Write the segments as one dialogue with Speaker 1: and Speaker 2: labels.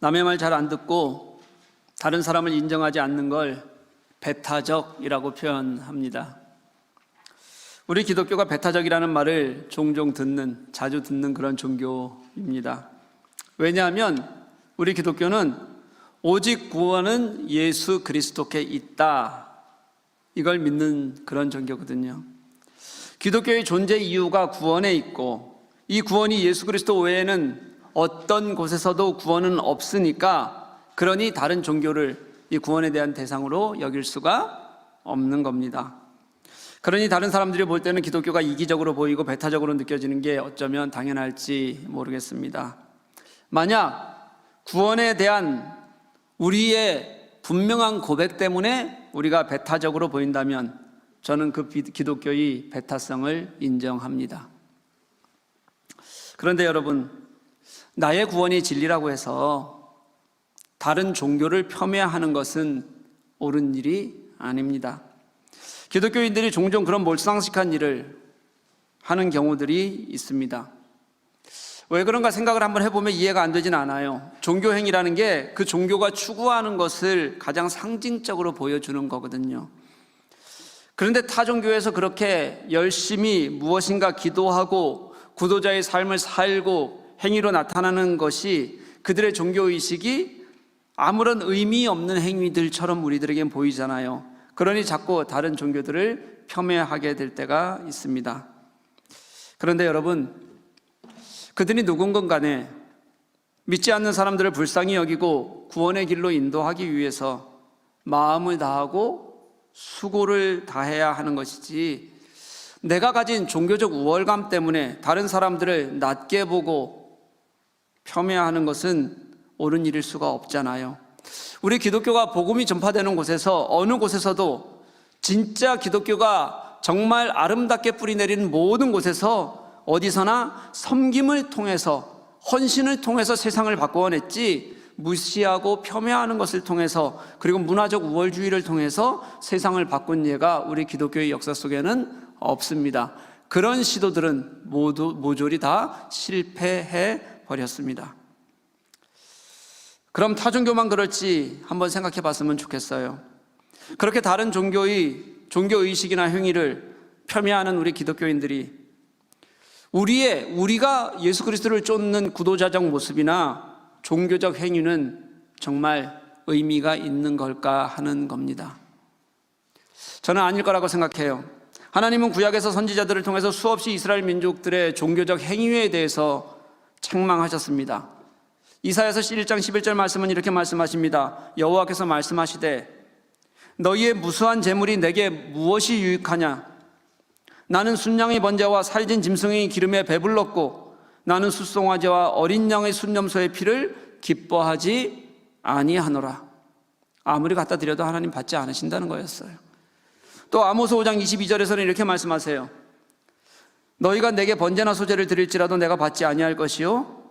Speaker 1: 남의 말 잘 안 듣고 다른 사람을 인정하지 않는 걸 배타적이라고 표현합니다. 우리 기독교가 배타적이라는 말을 종종 자주 듣는 그런 종교입니다. 왜냐하면 우리 기독교는 오직 구원은 예수 그리스도께 있다, 이걸 믿는 그런 종교거든요. 기독교의 존재 이유가 구원에 있고, 이 구원이 예수 그리스도 외에는 어떤 곳에서도 구원은 없으니까, 그러니 다른 종교를 이 구원에 대한 대상으로 여길 수가 없는 겁니다. 그러니 다른 사람들이 볼 때는 기독교가 이기적으로 보이고 배타적으로 느껴지는 게 어쩌면 당연할지 모르겠습니다. 만약 구원에 대한 우리의 분명한 고백 때문에 우리가 배타적으로 보인다면 저는 그 기독교의 배타성을 인정합니다. 그런데 여러분, 나의 구원이 진리라고 해서 다른 종교를 폄훼하는 것은 옳은 일이 아닙니다. 기독교인들이 종종 그런 몰상식한 일을 하는 경우들이 있습니다. 왜 그런가 생각을 한번 해보면 이해가 안 되진 않아요. 종교행위라는 게 그 종교가 추구하는 것을 가장 상징적으로 보여주는 거거든요. 그런데 타 종교에서 그렇게 열심히 무엇인가 기도하고 구도자의 삶을 살고 행위로 나타나는 것이 그들의 종교의식이 아무런 의미 없는 행위들처럼 우리들에겐 보이잖아요. 그러니 자꾸 다른 종교들을 폄훼하게 될 때가 있습니다. 그런데 여러분, 그들이 누군건 간에 믿지 않는 사람들을 불쌍히 여기고 구원의 길로 인도하기 위해서 마음을 다하고 수고를 다해야 하는 것이지, 내가 가진 종교적 우월감 때문에 다른 사람들을 낮게 보고 폄훼하는 것은 옳은 일일 수가 없잖아요. 우리 기독교가 복음이 전파되는 곳에서 어느 곳에서도 진짜 기독교가 정말 아름답게 뿌리내리는 모든 곳에서 어디서나 섬김을 통해서, 헌신을 통해서 세상을 바꿔냈지, 무시하고 폄훼하는 것을 통해서, 그리고 문화적 우월주의를 통해서 세상을 바꾼 예가 우리 기독교의 역사 속에는 없습니다. 그런 시도들은 모조리 다 실패해 버렸습니다. 그럼 타종교만 그럴지 한번 생각해 봤으면 좋겠어요. 그렇게 다른 종교의식이나 행위를 폄훼하는 우리 기독교인들이 우리가 예수 그리스도를 쫓는 구도자적 모습이나 종교적 행위는 정말 의미가 있는 걸까 하는 겁니다. 저는 아닐 거라고 생각해요. 하나님은 구약에서 선지자들을 통해서 수없이 이스라엘 민족들의 종교적 행위에 대해서 책망하셨습니다. 이사야서 1장 11절 말씀은 이렇게 말씀하십니다. 여호와께서 말씀하시되 너희의 무수한 재물이 내게 무엇이 유익하냐? 나는 순양의 번제와 살진 짐승의 기름에 배불렀고 나는 숫송아지와 어린 양의 순념소의 피를 기뻐하지 아니하노라. 아무리 갖다 드려도 하나님 받지 않으신다는 거였어요. 또 아모스 5장 22절에서는 이렇게 말씀하세요. 너희가 내게 번제나 소제를 드릴지라도 내가 받지 아니할 것이요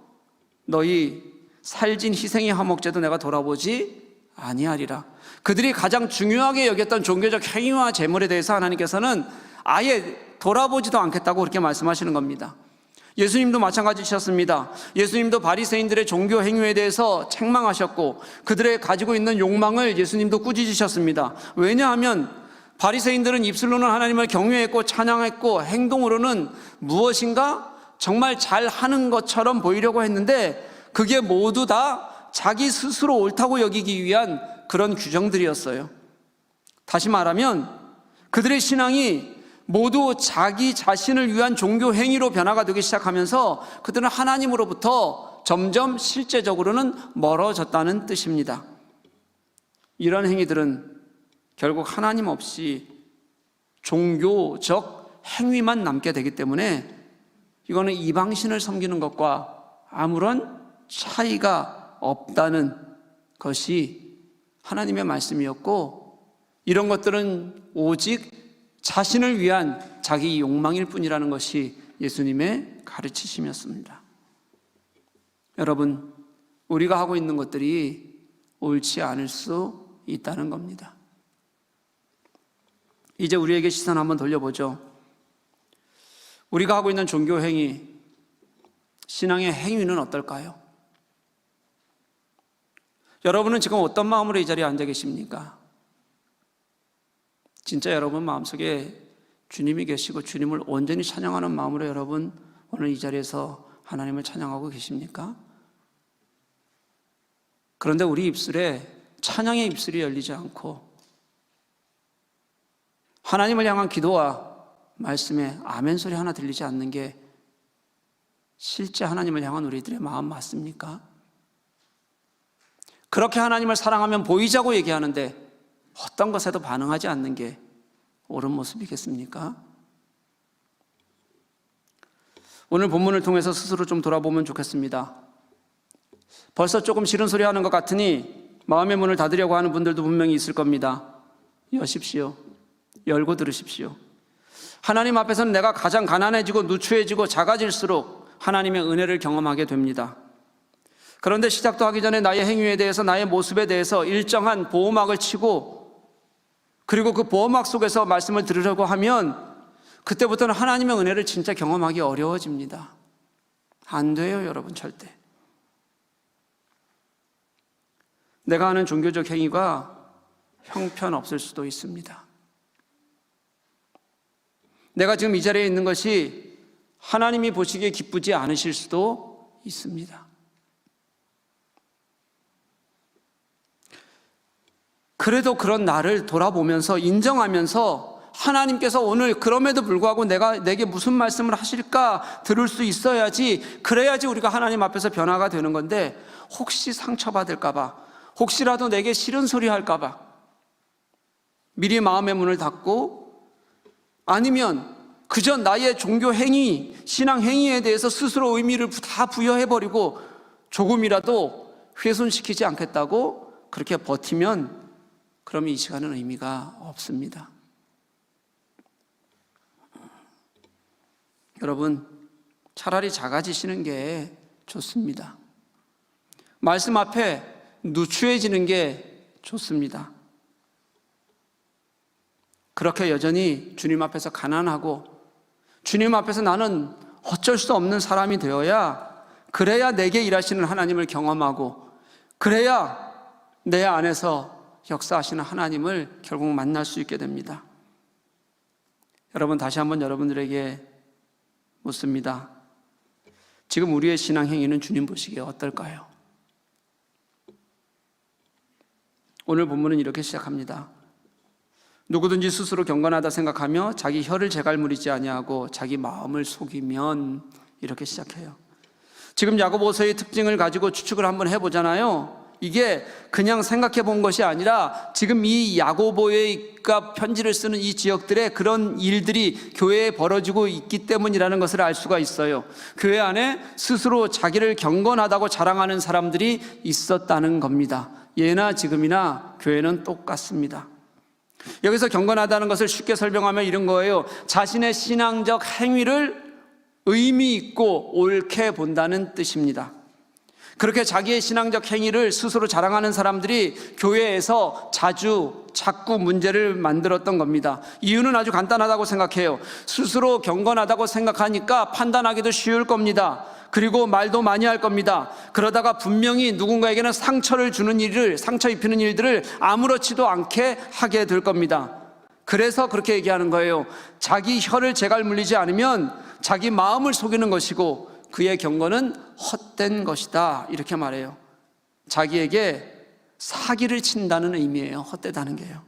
Speaker 1: 너희 살진 희생의 화목제도 내가 돌아보지 아니하리라. 그들이 가장 중요하게 여겼던 종교적 행위와 제물에 대해서 하나님께서는 아예 돌아보지도 않겠다고 그렇게 말씀하시는 겁니다. 예수님도 마찬가지셨습니다. 예수님도 바리새인들의 종교 행위에 대해서 책망하셨고 그들의 가지고 있는 욕망을 예수님도 꾸짖으셨습니다. 왜냐하면 바리새인들은 입술로는 하나님을 경외했고 찬양했고 행동으로는 무엇인가 정말 잘하는 것처럼 보이려고 했는데 그게 모두 다 자기 스스로 옳다고 여기기 위한 그런 규정들이었어요. 다시 말하면 그들의 신앙이 모두 자기 자신을 위한 종교 행위로 변화가 되기 시작하면서 그들은 하나님으로부터 점점 실제적으로는 멀어졌다는 뜻입니다. 이런 행위들은 결국 하나님 없이 종교적 행위만 남게 되기 때문에 이거는 이방신을 섬기는 것과 아무런 차이가 없다는 것이 하나님의 말씀이었고, 이런 것들은 오직 자신을 위한 자기 욕망일 뿐이라는 것이 예수님의 가르치심이었습니다. 여러분, 우리가 하고 있는 것들이 옳지 않을 수 있다는 겁니다. 이제 우리에게 시선 한번 돌려보죠. 우리가 하고 있는 종교 행위, 신앙의 행위는 어떨까요? 여러분은 지금 어떤 마음으로 이 자리에 앉아 계십니까? 진짜 여러분 마음속에 주님이 계시고 주님을 온전히 찬양하는 마음으로 여러분 오늘 이 자리에서 하나님을 찬양하고 계십니까? 그런데 우리 입술에 찬양의 입술이 열리지 않고 하나님을 향한 기도와 말씀에 아멘 소리 하나 들리지 않는 게 실제 하나님을 향한 우리들의 마음 맞습니까? 그렇게 하나님을 사랑하면 보이자고 얘기하는데 어떤 것에도 반응하지 않는 게 옳은 모습이겠습니까? 오늘 본문을 통해서 스스로 좀 돌아보면 좋겠습니다. 벌써 조금 싫은 소리 하는 것 같으니 마음의 문을 닫으려고 하는 분들도 분명히 있을 겁니다. 여십시오. 열고 들으십시오. 하나님 앞에서는 내가 가장 가난해지고 누추해지고 작아질수록 하나님의 은혜를 경험하게 됩니다. 그런데 시작도 하기 전에 나의 행위에 대해서, 나의 모습에 대해서 일정한 보호막을 치고 그리고 그 보호막 속에서 말씀을 들으려고 하면 그때부터는 하나님의 은혜를 진짜 경험하기 어려워집니다. 안 돼요, 여러분, 절대. 내가 하는 종교적 행위가 형편없을 수도 있습니다. 내가 지금 이 자리에 있는 것이 하나님이 보시기에 기쁘지 않으실 수도 있습니다. 그래도 그런 나를 돌아보면서 인정하면서 하나님께서 오늘 그럼에도 불구하고 내게 무슨 말씀을 하실까 들을 수 있어야지, 그래야지 우리가 하나님 앞에서 변화가 되는 건데, 혹시 상처받을까 봐, 혹시라도 내게 싫은 소리 할까 봐 미리 마음의 문을 닫고, 아니면 그저 나의 종교 행위, 신앙 행위에 대해서 스스로 의미를 다 부여해버리고 조금이라도 훼손시키지 않겠다고 그렇게 버티면, 그럼 이 시간은 의미가 없습니다. 여러분, 차라리 작아지시는 게 좋습니다. 말씀 앞에 누추해지는 게 좋습니다. 그렇게 여전히 주님 앞에서 가난하고 주님 앞에서 나는 어쩔 수 없는 사람이 되어야, 그래야 내게 일하시는 하나님을 경험하고, 그래야 내 안에서 역사하시는 하나님을 결국 만날 수 있게 됩니다. 여러분, 다시 한번 여러분들에게 묻습니다. 지금 우리의 신앙 행위는 주님 보시기에 어떨까요? 오늘 본문은 이렇게 시작합니다. 누구든지 스스로 경건하다 생각하며 자기 혀를 재갈무리지 아니하고 자기 마음을 속이면, 이렇게 시작해요. 지금 야고보서의 특징을 가지고 추측을 한번 해보잖아요. 이게 그냥 생각해 본 것이 아니라 지금 이 야고보가 편지를 쓰는 이 지역들에 그런 일들이 교회에 벌어지고 있기 때문이라는 것을 알 수가 있어요. 교회 안에 스스로 자기를 경건하다고 자랑하는 사람들이 있었다는 겁니다. 예나 지금이나 교회는 똑같습니다. 여기서 경건하다는 것을 쉽게 설명하면 이런 거예요. 자신의 신앙적 행위를 의미 있고 옳게 본다는 뜻입니다. 그렇게 자기의 신앙적 행위를 스스로 자랑하는 사람들이 교회에서 자꾸 문제를 만들었던 겁니다. 이유는 아주 간단하다고 생각해요. 스스로 경건하다고 생각하니까 판단하기도 쉬울 겁니다. 그리고 말도 많이 할 겁니다. 그러다가 분명히 누군가에게는 상처를 주는 일을, 상처 입히는 일들을 아무렇지도 않게 하게 될 겁니다. 그래서 그렇게 얘기하는 거예요. 자기 혀를 재갈 물리지 않으면 자기 마음을 속이는 것이고 그의 경건은 헛된 것이다, 이렇게 말해요. 자기에게 사기를 친다는 의미예요. 헛되다는 게요.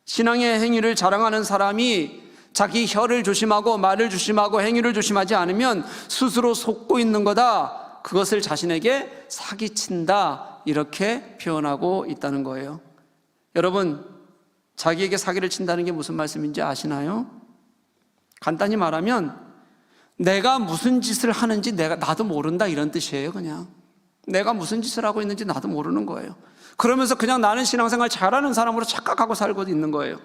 Speaker 1: 신앙의 행위를 자랑하는 사람이 자기 혀를 조심하고 말을 조심하고 행위를 조심하지 않으면 스스로 속고 있는 거다, 그것을 자신에게 사기친다, 이렇게 표현하고 있다는 거예요. 여러분, 자기에게 사기를 친다는 게 무슨 말씀인지 아시나요? 간단히 말하면 내가 무슨 짓을 하는지 나도 모른다, 이런 뜻이에요. 그냥 내가 무슨 짓을 하고 있는지 나도 모르는 거예요. 그러면서 그냥 나는 신앙생활 잘하는 사람으로 착각하고 살고 있는 거예요.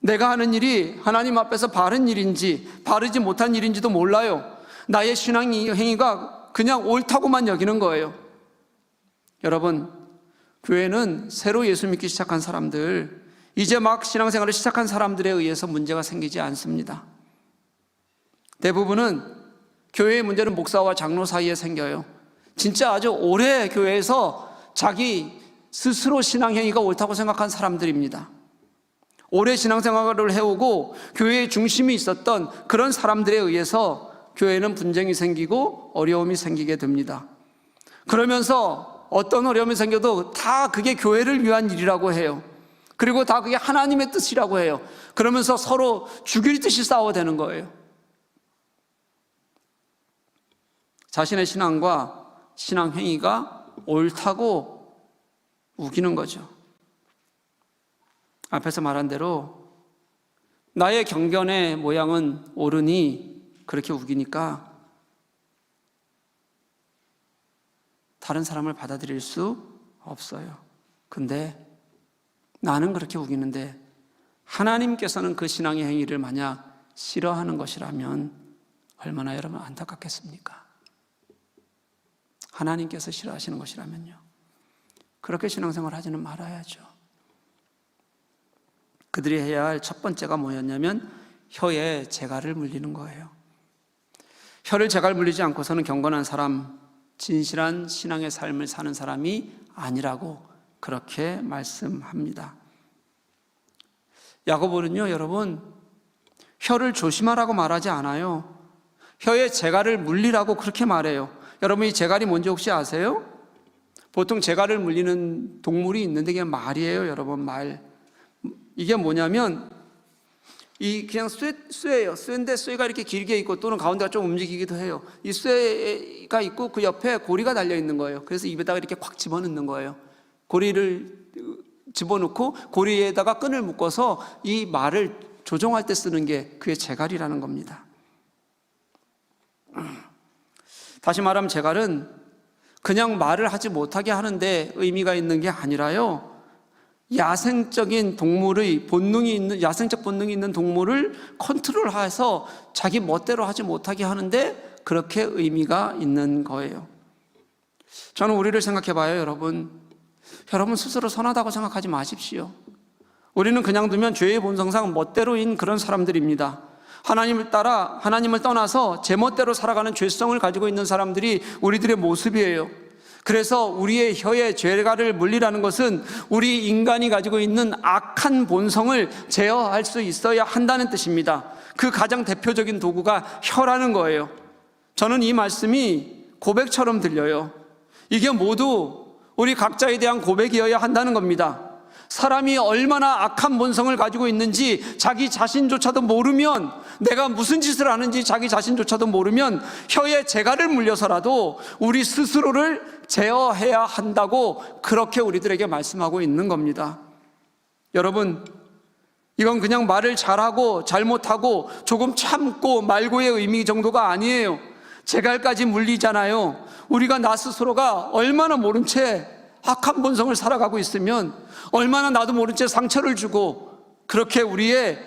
Speaker 1: 내가 하는 일이 하나님 앞에서 바른 일인지 바르지 못한 일인지도 몰라요. 나의 신앙 행위가 그냥 옳다고만 여기는 거예요. 여러분, 교회는 새로 예수 믿기 시작한 사람들, 이제 막 신앙생활을 시작한 사람들에 의해서 문제가 생기지 않습니다. 대부분은 교회의 문제는 목사와 장로 사이에 생겨요. 진짜 아주 오래 교회에서 자기 스스로 신앙행위가 옳다고 생각한 사람들입니다. 오래 신앙생활을 해오고 교회의 중심이 있었던 그런 사람들에 의해서 교회는 분쟁이 생기고 어려움이 생기게 됩니다. 그러면서 어떤 어려움이 생겨도 다 그게 교회를 위한 일이라고 해요. 그리고 다 그게 하나님의 뜻이라고 해요. 그러면서 서로 죽일 듯이 싸워대는 거예요. 자신의 신앙과 신앙 행위가 옳다고 우기는 거죠. 앞에서 말한 대로 나의 경건의 모양은 옳으니 그렇게 우기니까 다른 사람을 받아들일 수 없어요. 근데 나는 그렇게 우기는데 하나님께서는 그 신앙의 행위를 만약 싫어하는 것이라면 얼마나 여러분 안타깝겠습니까? 하나님께서 싫어하시는 것이라면요. 그렇게 신앙생활 하지는 말아야죠. 그들이 해야 할 첫 번째가 뭐였냐면 혀에 재갈을 물리는 거예요. 혀를 재갈 물리지 않고서는 경건한 사람, 진실한 신앙의 삶을 사는 사람이 아니라고 그렇게 말씀합니다. 야고보는요, 여러분, 혀를 조심하라고 말하지 않아요. 혀에 재갈을 물리라고 그렇게 말해요. 여러분, 이 재갈이 뭔지 혹시 아세요? 보통 재갈을 물리는 동물이 있는데 이게 말이에요, 여러분, 말. 이게 뭐냐면 이 그냥 쇠예요. 쇠인데 쇠가 이렇게 길게 있고 또는 가운데가 좀 움직이기도 해요. 이 쇠가 있고 그 옆에 고리가 달려 있는 거예요. 그래서 입에다가 이렇게 콱 집어넣는 거예요. 고리를 집어넣고 고리에다가 끈을 묶어서 이 말을 조종할 때 쓰는 게 그게 재갈이라는 겁니다. 다시 말하면 재갈은 그냥 말을 하지 못하게 하는데 의미가 있는 게 아니라요, 야생적인 동물의 본능이 있는, 야생적 본능이 있는 동물을 컨트롤해서 자기 멋대로 하지 못하게 하는데 그렇게 의미가 있는 거예요. 저는 우리를 생각해 봐요, 여러분. 여러분 스스로 선하다고 생각하지 마십시오. 우리는 그냥 두면 죄의 본성상 멋대로인 그런 사람들입니다. 하나님을 떠나서 제 멋대로 살아가는 죄성을 가지고 있는 사람들이 우리들의 모습이에요. 그래서 우리의 혀에 재갈을 물리라는 것은 우리 인간이 가지고 있는 악한 본성을 제어할 수 있어야 한다는 뜻입니다. 그 가장 대표적인 도구가 혀라는 거예요. 저는 이 말씀이 고백처럼 들려요. 이게 모두 우리 각자에 대한 고백이어야 한다는 겁니다. 사람이 얼마나 악한 본성을 가지고 있는지 자기 자신조차도 모르면, 내가 무슨 짓을 하는지 자기 자신조차도 모르면 혀에 재갈을 물려서라도 우리 스스로를 제어해야 한다고 그렇게 우리들에게 말씀하고 있는 겁니다. 여러분, 이건 그냥 말을 잘하고 잘못하고 조금 참고 말고의 의미 정도가 아니에요. 재갈까지 물리잖아요. 우리가 나 스스로가 얼마나 모른 채 악한 본성을 살아가고 있으면, 얼마나 나도 모른 채 상처를 주고 그렇게 우리의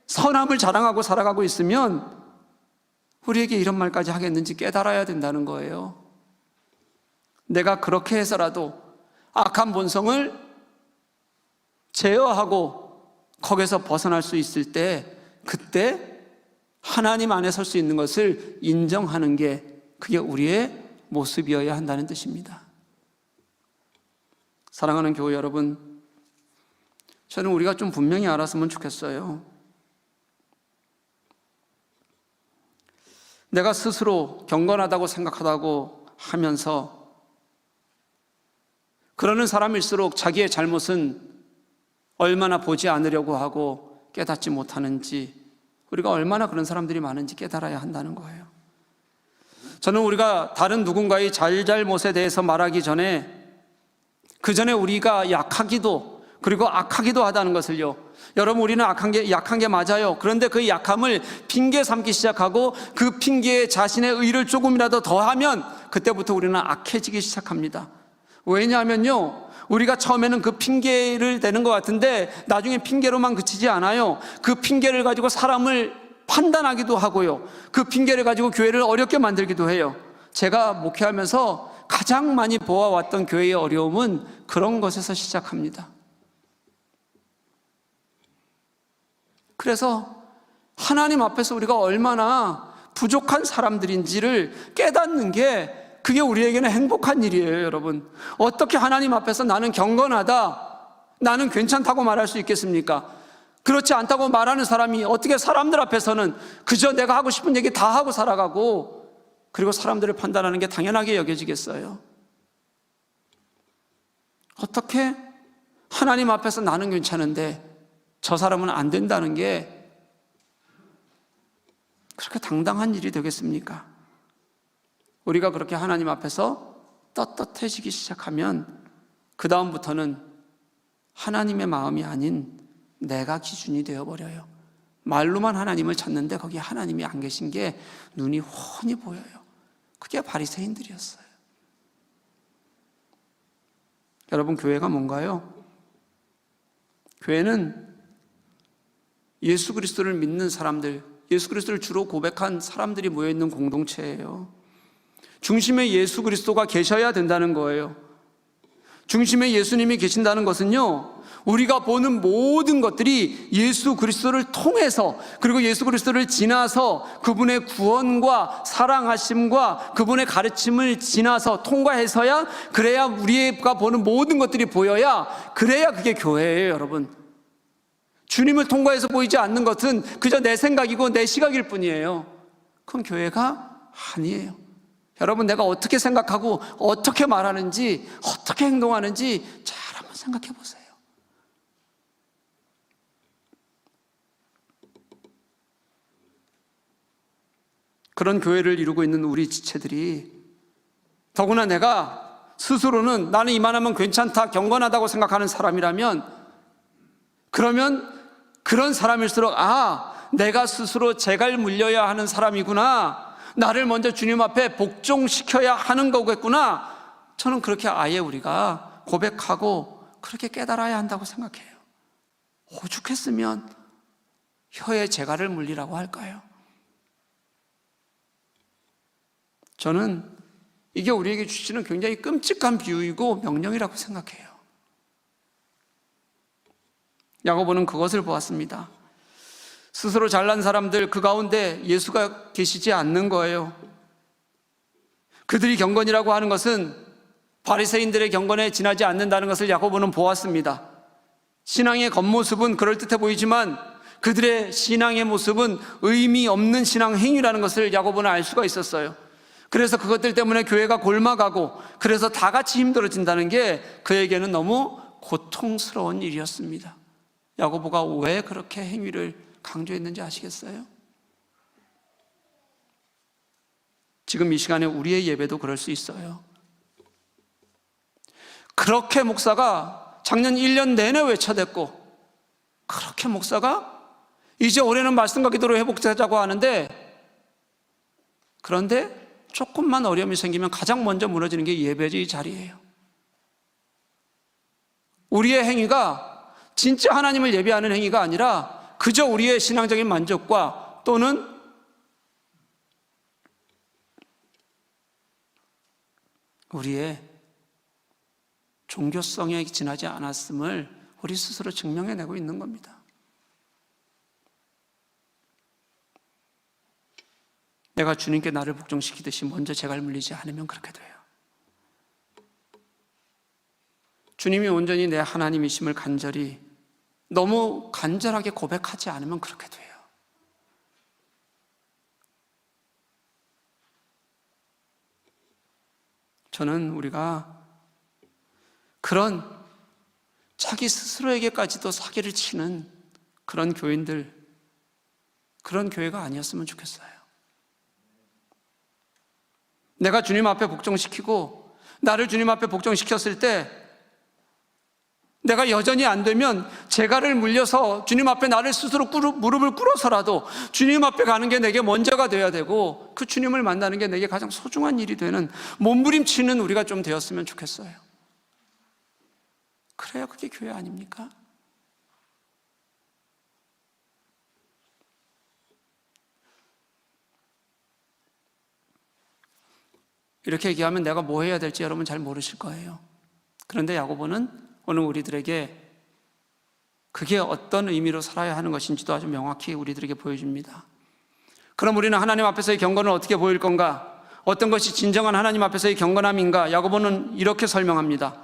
Speaker 1: 선함을 자랑하고 살아가고 있으면 우리에게 이런 말까지 하겠는지 깨달아야 된다는 거예요. 내가 그렇게 해서라도 악한 본성을 제어하고 거기서 벗어날 수 있을 때, 그때 하나님 안에 설 수 있는 것을 인정하는 게, 그게 우리의 모습이어야 한다는 뜻입니다. 사랑하는 교회 여러분, 저는 우리가 좀 분명히 알았으면 좋겠어요. 내가 스스로 경건하다고 생각하다고 하면서 그러는 사람일수록 자기의 잘못은 얼마나 보지 않으려고 하고 깨닫지 못하는지, 우리가 얼마나 그런 사람들이 많은지 깨달아야 한다는 거예요. 저는 우리가 다른 누군가의 잘잘못에 대해서 말하기 전에, 그 전에 우리가 약하기도 그리고 악하기도 하다는 것을요, 여러분, 우리는 약한 게 맞아요. 그런데 그 약함을 핑계 삼기 시작하고 그 핑계에 자신의 의를 조금이라도 더하면 그때부터 우리는 악해지기 시작합니다. 왜냐하면요, 우리가 처음에는 그 핑계를 대는 것 같은데 나중에 핑계로만 그치지 않아요. 그 핑계를 가지고 사람을 판단하기도 하고요, 그 핑계를 가지고 교회를 어렵게 만들기도 해요. 제가 목회하면서 가장 많이 보아왔던 교회의 어려움은 그런 것에서 시작합니다. 그래서 하나님 앞에서 우리가 얼마나 부족한 사람들인지를 깨닫는 게 그게 우리에게는 행복한 일이에요, 여러분. 어떻게 하나님 앞에서 나는 경건하다, 나는 괜찮다고 말할 수 있겠습니까? 그렇지 않다고 말하는 사람이 어떻게 사람들 앞에서는 그저 내가 하고 싶은 얘기 다 하고 살아가고, 그리고 사람들을 판단하는 게 당연하게 여겨지겠어요? 어떻게 하나님 앞에서 나는 괜찮은데 저 사람은 안 된다는 게 그렇게 당당한 일이 되겠습니까? 우리가 그렇게 하나님 앞에서 떳떳해지기 시작하면 그 다음부터는 하나님의 마음이 아닌 내가 기준이 되어버려요. 말로만 하나님을 찾는데 거기에 하나님이 안 계신 게 눈이 훤히 보여요. 그게 바리새인들이었어요. 여러분, 교회가 뭔가요? 교회는 예수 그리스도를 믿는 사람들, 예수 그리스도를 주로 고백한 사람들이 모여있는 공동체예요. 중심에 예수 그리스도가 계셔야 된다는 거예요. 중심에 예수님이 계신다는 것은요, 우리가 보는 모든 것들이 예수 그리스도를 통해서, 그리고 예수 그리스도를 지나서 그분의 구원과 사랑하심과 그분의 가르침을 지나서 통과해서야, 그래야 우리가 보는 모든 것들이 보여야, 그래야 그게 교회예요, 여러분. 주님을 통과해서 보이지 않는 것은 그저 내 생각이고 내 시각일 뿐이에요. 그건 교회가 아니에요. 여러분, 내가 어떻게 생각하고 어떻게 말하는지 어떻게 행동하는지 잘 한번 생각해 보세요. 그런 교회를 이루고 있는 우리 지체들이, 더구나 내가 스스로는 나는 이만하면 괜찮다, 경건하다고 생각하는 사람이라면, 그러면 그런 사람일수록 내가 스스로 재갈 물려야 하는 사람이구나, 나를 먼저 주님 앞에 복종시켜야 하는 거겠구나, 저는 그렇게 아예 우리가 고백하고 그렇게 깨달아야 한다고 생각해요. 오죽했으면 혀에 재갈을 물리라고 할까요? 저는 이게 우리에게 주시는 굉장히 끔찍한 비유이고 명령이라고 생각해요. 야고보는 그것을 보았습니다. 스스로 잘난 사람들, 그 가운데 예수가 계시지 않는 거예요. 그들이 경건이라고 하는 것은 바리새인들의 경건에 지나지 않는다는 것을 야고보는 보았습니다. 신앙의 겉모습은 그럴듯해 보이지만 그들의 신앙의 모습은 의미 없는 신앙 행위라는 것을 야고보는 알 수가 있었어요. 그래서 그것들 때문에 교회가 골마가고, 그래서 다 같이 힘들어진다는 게 그에게는 너무 고통스러운 일이었습니다. 야고보가 왜 그렇게 행위를 강조했는지 아시겠어요? 지금 이 시간에 우리의 예배도 그럴 수 있어요. 그렇게 목사가 작년 1년 내내 외쳐댔고, 그렇게 목사가 이제 올해는 말씀과 기도로 회복하자고 하는데, 그런데 조금만 어려움이 생기면 가장 먼저 무너지는 게 예배의 자리예요. 우리의 행위가 진짜 하나님을 예배하는 행위가 아니라 그저 우리의 신앙적인 만족과 또는 우리의 종교성에 지나지 않았음을 우리 스스로 증명해내고 있는 겁니다. 내가 주님께 나를 복종시키듯이 먼저 재갈 물리지 않으면 그렇게 돼요. 주님이 온전히 내 하나님이심을 간절히, 너무 간절하게 고백하지 않으면 그렇게 돼요. 저는 우리가 그런 자기 스스로에게까지도 사기를 치는 그런 교인들, 그런 교회가 아니었으면 좋겠어요. 내가 주님 앞에 복종시키고 나를 주님 앞에 복종시켰을 때 내가 여전히 안 되면 재갈을 물려서 주님 앞에 나를 스스로 무릎을 꿇어서라도 주님 앞에 가는 게 내게 먼저가 돼야 되고, 그 주님을 만나는 게 내게 가장 소중한 일이 되는 몸부림치는 우리가 좀 되었으면 좋겠어요. 그래야 그게 교회 아닙니까? 이렇게 얘기하면 내가 뭐 해야 될지 여러분 잘 모르실 거예요. 그런데 야고보는 오늘 우리들에게 그게 어떤 의미로 살아야 하는 것인지도 아주 명확히 우리들에게 보여줍니다. 그럼 우리는 하나님 앞에서의 경건을 어떻게 보일 건가? 어떤 것이 진정한 하나님 앞에서의 경건함인가? 야고보는 이렇게 설명합니다.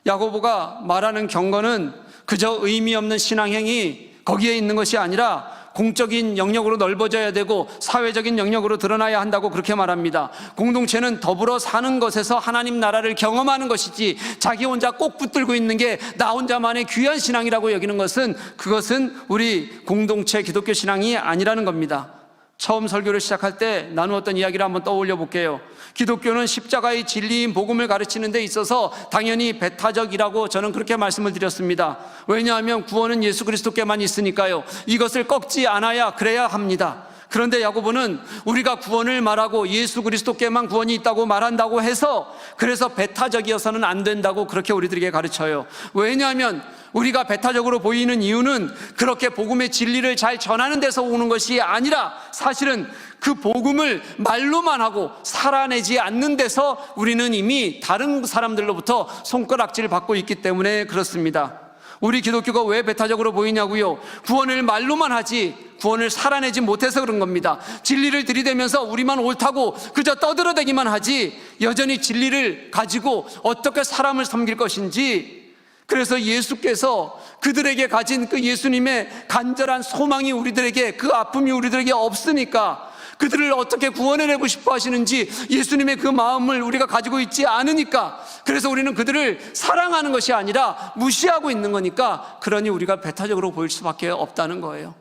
Speaker 1: 야고보가 말하는 경건은 그저 의미 없는 신앙행위, 거기에 있는 것이 아니라 공적인 영역으로 넓어져야 되고 사회적인 영역으로 드러나야 한다고 그렇게 말합니다. 공동체는 더불어 사는 것에서 하나님 나라를 경험하는 것이지, 자기 혼자 꼭 붙들고 있는 게 나 혼자만의 귀한 신앙이라고 여기는 것은, 그것은 우리 공동체 기독교 신앙이 아니라는 겁니다. 처음 설교를 시작할 때 나누었던 이야기를 한번 떠올려 볼게요. 기독교는 십자가의 진리인 복음을 가르치는 데 있어서 당연히 배타적이라고 저는 그렇게 말씀을 드렸습니다. 왜냐하면 구원은 예수 그리스도께만 있으니까요. 이것을 꺾지 않아야 그래야 합니다. 그런데 야고보는 우리가 구원을 말하고 예수 그리스도께만 구원이 있다고 말한다고 해서 그래서 배타적이어서는 안 된다고 그렇게 우리들에게 가르쳐요. 왜냐하면 우리가 배타적으로 보이는 이유는 그렇게 복음의 진리를 잘 전하는 데서 오는 것이 아니라 사실은 그 복음을 말로만 하고 살아내지 않는 데서 우리는 이미 다른 사람들로부터 손가락질을 받고 있기 때문에 그렇습니다. 우리 기독교가 왜 배타적으로 보이냐고요? 구원을 말로만 하지 구원을 살아내지 못해서 그런 겁니다. 진리를 들이대면서 우리만 옳다고 그저 떠들어대기만 하지 여전히 진리를 가지고 어떻게 사람을 섬길 것인지, 그래서 예수께서 그들에게 가진 그 예수님의 간절한 소망이 우리들에게, 그 아픔이 우리들에게 없으니까, 그들을 어떻게 구원해내고 싶어 하시는지 예수님의 그 마음을 우리가 가지고 있지 않으니까, 그래서 우리는 그들을 사랑하는 것이 아니라 무시하고 있는 거니까, 그러니 우리가 배타적으로 보일 수밖에 없다는 거예요.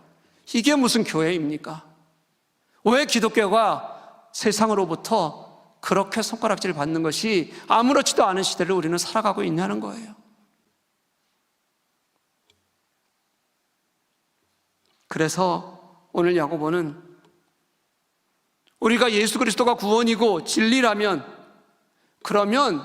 Speaker 1: 이게 무슨 교회입니까? 왜 기독교가 세상으로부터 그렇게 손가락질 받는 것이 아무렇지도 않은 시대를 우리는 살아가고 있냐는 거예요. 그래서 오늘 야고보는 우리가 예수 그리스도가 구원이고 진리라면, 그러면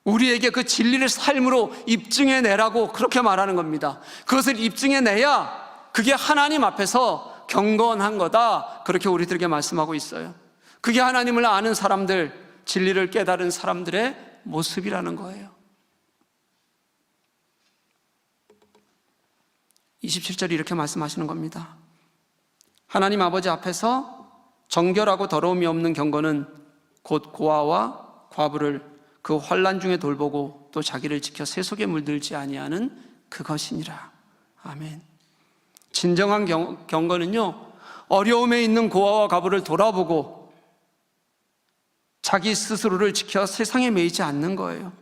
Speaker 1: 우리에게 그 진리를 삶으로 입증해내라고 그렇게 말하는 겁니다. 그것을 입증해내야 그게 하나님 앞에서 경건한 거다, 그렇게 우리들에게 말씀하고 있어요. 그게 하나님을 아는 사람들, 진리를 깨달은 사람들의 모습이라는 거예요. 27절이 이렇게 말씀하시는 겁니다. 하나님 아버지 앞에서 정결하고 더러움이 없는 경건은 곧 고아와 과부를 그 환난 중에 돌보고 또 자기를 지켜 세속에 물들지 아니하는 그것이니라. 아멘. 진정한 경건은요, 어려움에 있는 고아와 과부를 돌아보고 자기 스스로를 지켜 세상에 매이지 않는 거예요.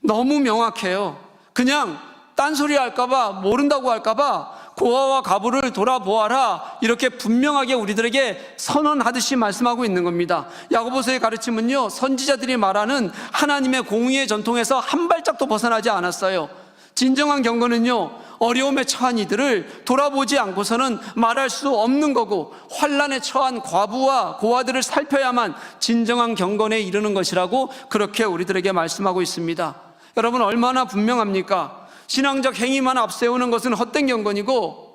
Speaker 1: 너무 명확해요. 그냥 딴소리 할까봐, 모른다고 할까봐 고아와 과부를 돌아보아라, 이렇게 분명하게 우리들에게 선언하듯이 말씀하고 있는 겁니다. 야고보서의 가르침은요, 선지자들이 말하는 하나님의 공의의 전통에서 한 발짝도 벗어나지 않았어요. 진정한 경건은요, 어려움에 처한 이들을 돌아보지 않고서는 말할 수 없는 거고, 환난에 처한 과부와 고아들을 살펴야만 진정한 경건에 이르는 것이라고 그렇게 우리들에게 말씀하고 있습니다. 여러분, 얼마나 분명합니까? 신앙적 행위만 앞세우는 것은 헛된 경건이고,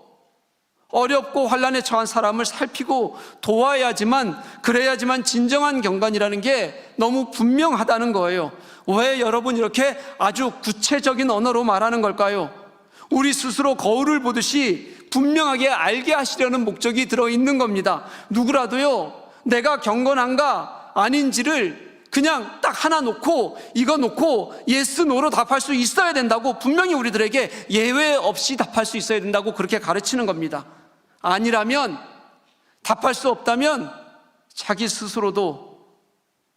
Speaker 1: 어렵고 환난에 처한 사람을 살피고 도와야지만, 그래야지만 진정한 경건이라는 게 너무 분명하다는 거예요. 왜 여러분 이렇게 아주 구체적인 언어로 말하는 걸까요? 우리 스스로 거울을 보듯이 분명하게 알게 하시려는 목적이 들어있는 겁니다. 누구라도요, 내가 경건한가 아닌지를 그냥 딱 하나 놓고, 이거 놓고 예스 노로 답할 수 있어야 된다고, 분명히 우리들에게 예외 없이 답할 수 있어야 된다고 그렇게 가르치는 겁니다. 아니라면, 답할 수 없다면 자기 스스로도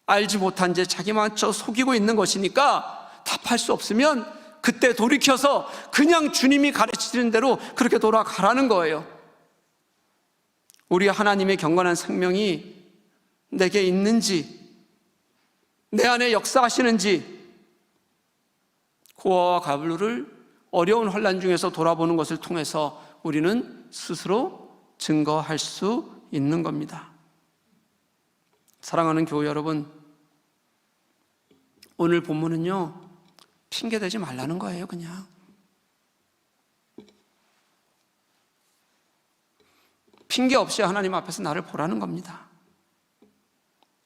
Speaker 1: 알지 못한 채 자기만 속이고 있는 것이니까, 답할 수 없으면 그때 돌이켜서 그냥 주님이 가르치는 대로 그렇게 돌아가라는 거예요. 우리 하나님의 경건한 생명이 내게 있는지, 내 안에 역사하시는지, 고아와 과부를 어려운 환난 중에서 돌아보는 것을 통해서 우리는 스스로 증거할 수 있는 겁니다. 사랑하는 교회 여러분, 오늘 본문은요, 핑계대지 말라는 거예요. 그냥 핑계 없이 하나님 앞에서 나를 보라는 겁니다.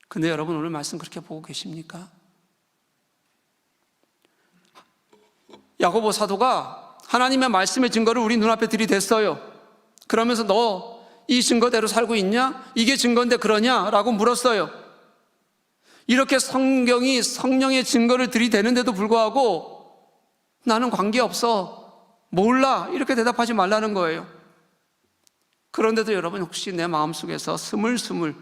Speaker 1: 근데 여러분, 오늘 말씀 그렇게 보고 계십니까? 야고보 사도가 하나님의 말씀의 증거를 우리 눈앞에 들이댔어요. 그러면서 너 이 증거대로 살고 있냐? 이게 증거인데 그러냐? 라고 물었어요. 이렇게 성경이 성령의 증거를 들이대는데도 불구하고 나는 관계없어, 몰라, 이렇게 대답하지 말라는 거예요. 그런데도 여러분, 혹시 내 마음속에서 스물스물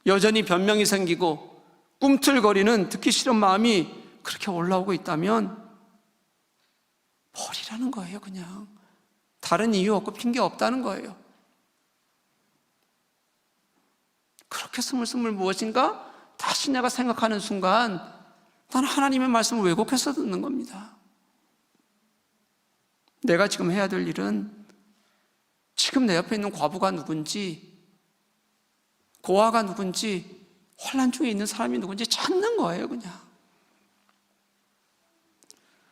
Speaker 1: 여전히 변명이 생기고 꿈틀거리는 듣기 싫은 마음이 그렇게 올라오고 있다면 버리라는 거예요. 그냥 다른 이유 없고 핑계 없다는 거예요. 그렇게 스물스물 무엇인가 다시 내가 생각하는 순간 나는 하나님의 말씀을 왜곡해서 듣는 겁니다. 내가 지금 해야 될 일은 지금 내 옆에 있는 과부가 누군지, 고아가 누군지, 환난 중에 있는 사람이 누군지 찾는 거예요. 그냥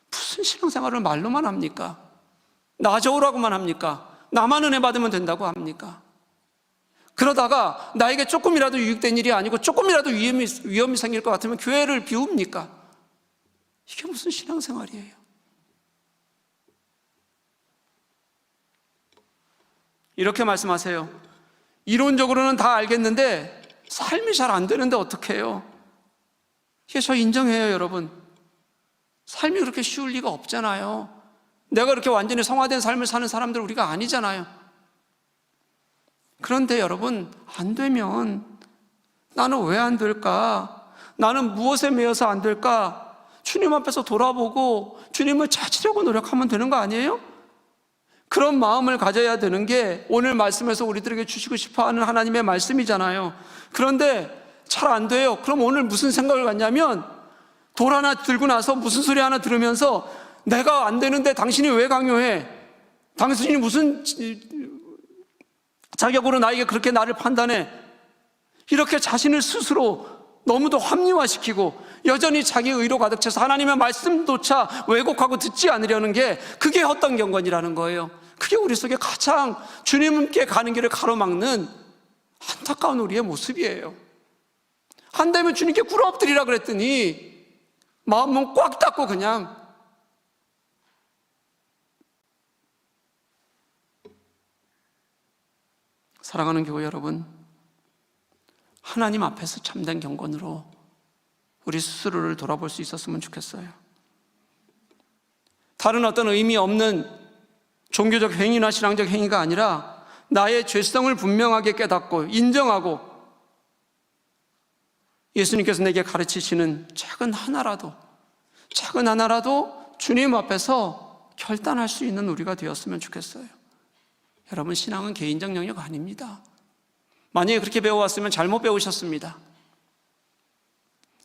Speaker 1: 무슨 신앙생활을 말로만 합니까? 나아져오라고만 합니까? 나만 은혜 받으면 된다고 합니까? 그러다가 나에게 조금이라도 유익된 일이 아니고 조금이라도 위험이 생길 것 같으면 교회를 비웁니까? 이게 무슨 신앙생활이에요? 이렇게 말씀하세요. 이론적으로는 다 알겠는데 삶이 잘 안 되는데 어떡해요? 이게 저 인정해요, 여러분. 삶이 그렇게 쉬울 리가 없잖아요. 내가 그렇게 완전히 성화된 삶을 사는 사람들 우리가 아니잖아요. 그런데 여러분, 안 되면 나는 왜 안 될까? 나는 무엇에 매여서 안 될까? 주님 앞에서 돌아보고 주님을 찾으려고 노력하면 되는 거 아니에요? 그런 마음을 가져야 되는 게 오늘 말씀에서 우리들에게 주시고 싶어하는 하나님의 말씀이잖아요. 그런데 잘 안 돼요. 그럼 오늘 무슨 생각을 갖냐면 돌 하나 들고 나서 무슨 소리 하나 들으면서 내가 안 되는데 당신이 왜 강요해? 당신이 무슨 자격으로 나에게 그렇게 나를 판단해? 이렇게 자신을 스스로 너무도 합리화시키고 여전히 자기 의로 가득 차서 하나님의 말씀조차 왜곡하고 듣지 않으려는 게 그게 헛된 경건이라는 거예요. 그게 우리 속에 가장 주님께 가는 길을 가로막는 안타까운 우리의 모습이에요. 안 되면 주님께 꿇어 엎드리라 그랬더니 마음은 꽉 닫고 그냥 사랑하는 교회 여러분, 하나님 앞에서 참된 경건으로 우리 스스로를 돌아볼 수 있었으면 좋겠어요. 다른 어떤 의미 없는 종교적 행위나 신앙적 행위가 아니라 나의 죄성을 분명하게 깨닫고 인정하고 예수님께서 내게 가르치시는 작은 하나라도 주님 앞에서 결단할 수 있는 우리가 되었으면 좋겠어요. 여러분, 신앙은 개인적 영역 아닙니다. 만약에 그렇게 배워왔으면 잘못 배우셨습니다.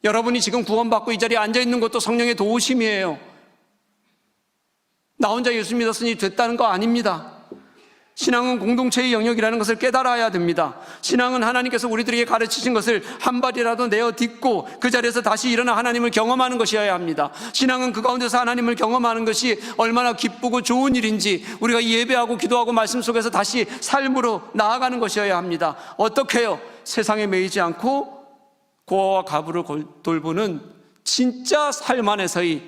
Speaker 1: 여러분이 지금 구원받고 이 자리에 앉아있는 것도 성령의 도우심이에요. 나 혼자 예수 믿었으니 됐다는 거 아닙니다. 신앙은 공동체의 영역이라는 것을 깨달아야 됩니다. 신앙은 하나님께서 우리들에게 가르치신 것을 한 발이라도 내어 딛고 그 자리에서 다시 일어나 하나님을 경험하는 것이어야 합니다. 신앙은 그 가운데서 하나님을 경험하는 것이 얼마나 기쁘고 좋은 일인지 우리가 예배하고 기도하고 말씀 속에서 다시 삶으로 나아가는 것이어야 합니다. 어떻게 해요? 세상에 매이지 않고 고아와 가부를 돌보는 진짜 삶 안에서의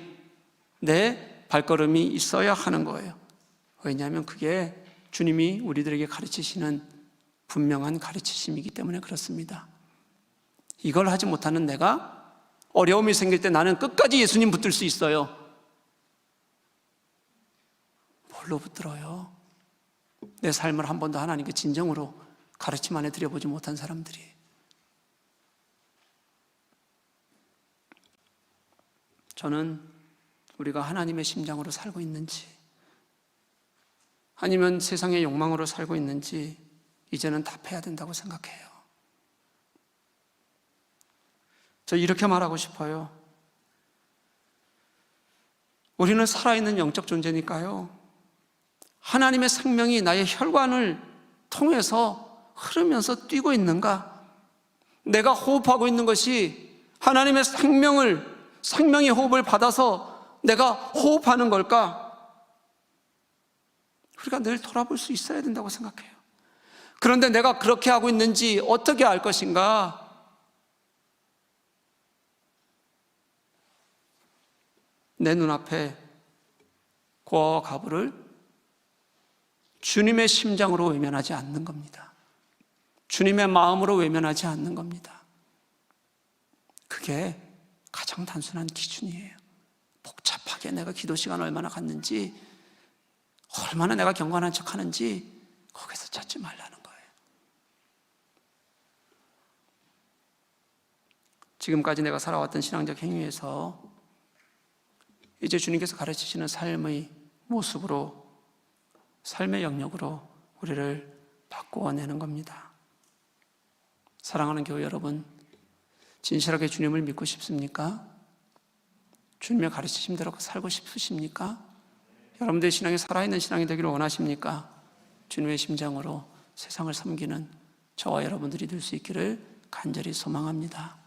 Speaker 1: 내 발걸음이 있어야 하는 거예요. 왜냐하면 그게 주님이 우리들에게 가르치시는 분명한 가르치심이기 때문에 그렇습니다. 이걸 하지 못하는 내가 어려움이 생길 때 나는 끝까지 예수님 붙들 수 있어요. 뭘로 붙들어요? 내 삶을 한 번도 하나님께 진정으로 가르침 안에 들여보지 못한 사람들이. 저는 우리가 하나님의 심장으로 살고 있는지 아니면 세상의 욕망으로 살고 있는지 이제는 답해야 된다고 생각해요. 저 이렇게 말하고 싶어요. 우리는 살아있는 영적 존재니까요. 하나님의 생명이 나의 혈관을 통해서 흐르면서 뛰고 있는가? 내가 호흡하고 있는 것이 하나님의 생명의 호흡을 받아서 내가 호흡하는 걸까? 우리가 늘 돌아볼 수 있어야 된다고 생각해요. 그런데 내가 그렇게 하고 있는지 어떻게 알 것인가? 내 눈앞에 고아와 가부를 주님의 심장으로 외면하지 않는 겁니다. 주님의 마음으로 외면하지 않는 겁니다. 그게 가장 단순한 기준이에요. 복잡하게 내가 기도 시간 얼마나 갔는지, 얼마나 내가 경건한 척 하는지 거기서 찾지 말라는 거예요. 지금까지 내가 살아왔던 신앙적 행위에서 이제 주님께서 가르치시는 삶의 모습으로, 삶의 영역으로 우리를 바꾸어내는 겁니다. 사랑하는 교회 여러분, 진실하게 주님을 믿고 싶습니까? 주님의 가르치심대로 살고 싶으십니까? 여러분들의 신앙이 살아있는 신앙이 되기를 원하십니까? 주님의 심장으로 세상을 섬기는 저와 여러분들이 될 수 있기를 간절히 소망합니다.